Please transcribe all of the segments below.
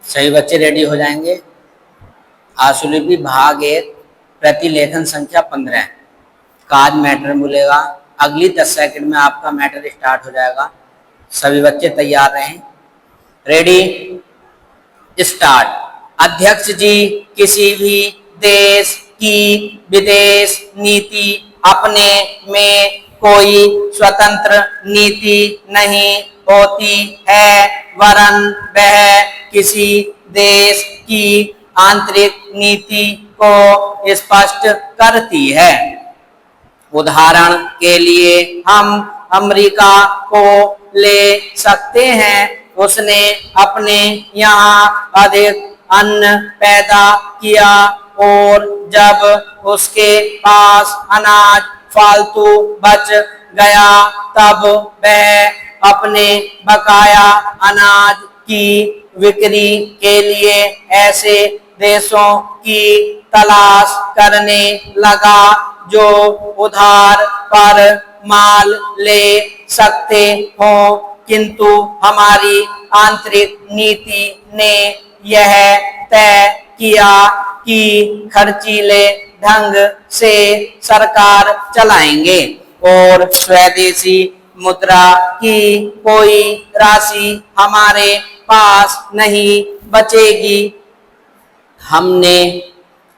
सभी बच्चे रेडी हो जाएंगे। आशुलिपि भाग 1 प्रतिलेखन संख्या 15 का आज मैटर मिलेगा। अगली 10 सेकंड में आपका मैटर स्टार्ट हो जाएगा। सभी बच्चे तैयार रहें। Ready start. अध्यक्ष जी, किसी भी देश की विदेश नीति अपने में कोई स्वतंत्र नीति नहीं होती है, वरन वह किसी देश की आंतरिक नीति को स्पष्ट करती है। उदाहरण के लिए हम अमेरिका को ले सकते हैं। उसने अपने यहाँ अधिक अन्न पैदा किया और जब उसके पास अनाज फालतू बच गया तब वह अपने बकाया अनाज की बिक्री के लिए ऐसे देशों की तलाश करने लगा जो उधार पर माल ले सकते हो, किंतु हमारी आंतरिक नीति ने यह तय किया कि खर्चीले ढंग से सरकार चलाएंगे और स्वदेशी मुद्रा की कोई राशि हमारे पास नहीं बचेगी। हमने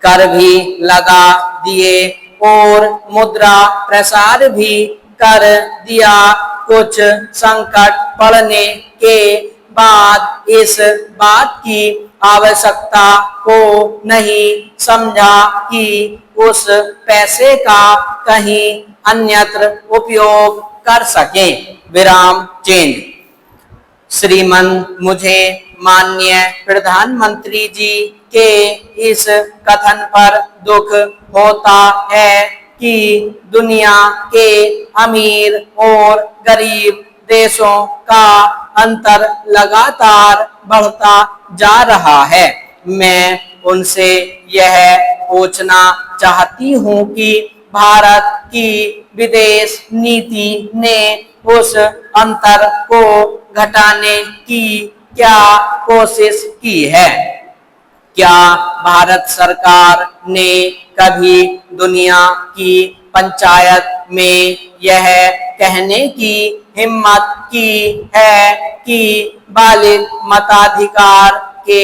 कर भी लगा दिए और मुद्रा प्रसार भी कर दिया। कुछ संकट पड़ने के बाद इस बात की आवश्यकता को नहीं समझा कि उस पैसे का कहीं अन्यत्र उपयोग कर सके। विराम चेंज। श्रीमान, मुझे माननीय प्रधानमंत्री जी के इस कथन पर दुख होता है कि दुनिया के अमीर और गरीब देशों का अंतर लगातार बढ़ता जा रहा है। मैं उनसे यह पूछना चाहती हूँ कि भारत की विदेश नीति ने उस अंतर को घटाने की क्या कोशिश की है? क्या भारत सरकार ने कभी दुनिया की पंचायत में यह कहने की हिम्मत की है कि बालिग मताधिकार के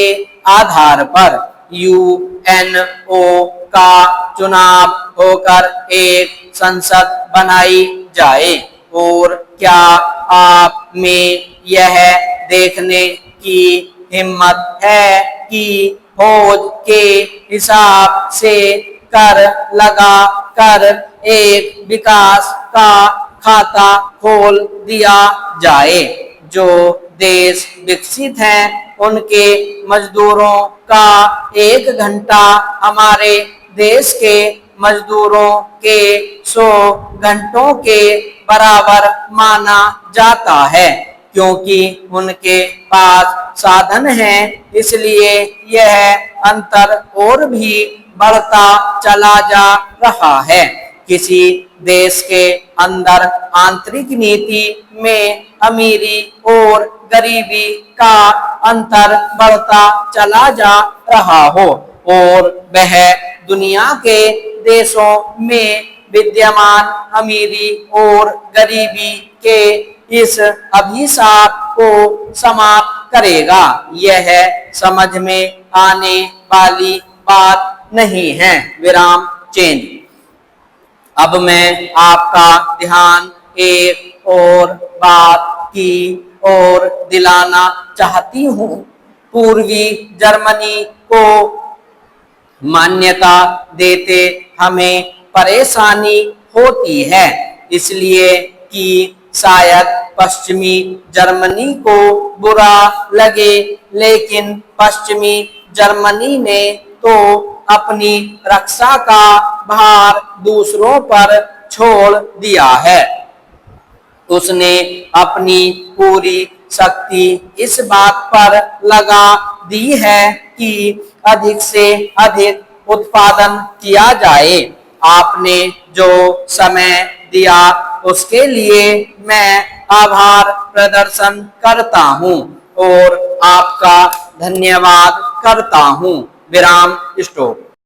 आधार पर यूएनओ का चुनाव होकर एक संसद बनाई जाए? और क्या आप में यह देखने की हिम्मत है कि फौज के हिसाब से कर लगा कर एक विकास का खाता खोल दिया जाए? जो देश विकसित हैं उनके मजदूरों का 1 घंटा हमारे देश के मजदूरों के 100 घंटों के बराबर माना जाता है। क्योंकि उनके पास साधन हैं, इसलिए यह अंतर और भी बढ़ता चला जा रहा है। किसी देश के अंदर आंतरिक नीति में अमीरी और गरीबी का अंतर बढ़ता चला जा रहा हो और वह दुनिया के देशों में विद्यमान अमीरी और गरीबी के इस अभिशाप को समाप्त करेगा, यह समझ में आने वाली बात नहीं है। विराम चेंज। अब मैं आपका ध्यान एक और बात की ओर दिलाना चाहती हूँ। पूर्वी जर्मनी को मान्यता देते हमें परेशानी होती है, इसलिए कि शायद पश्चिमी जर्मनी को बुरा लगे, लेकिन पश्चिमी जर्मनी ने तो अपनी रक्षा का भार दूसरों पर छोड़ दिया है। उसने अपनी पूरी शक्ति इस बात पर लगा दी है कि अधिक से अधिक उत्पादन किया जाए। आपने जो समय दिया उसके लिए मैं आभार प्रदर्शन करता हूँ और आपका धन्यवाद करता हूँ। विराम स्टॉप।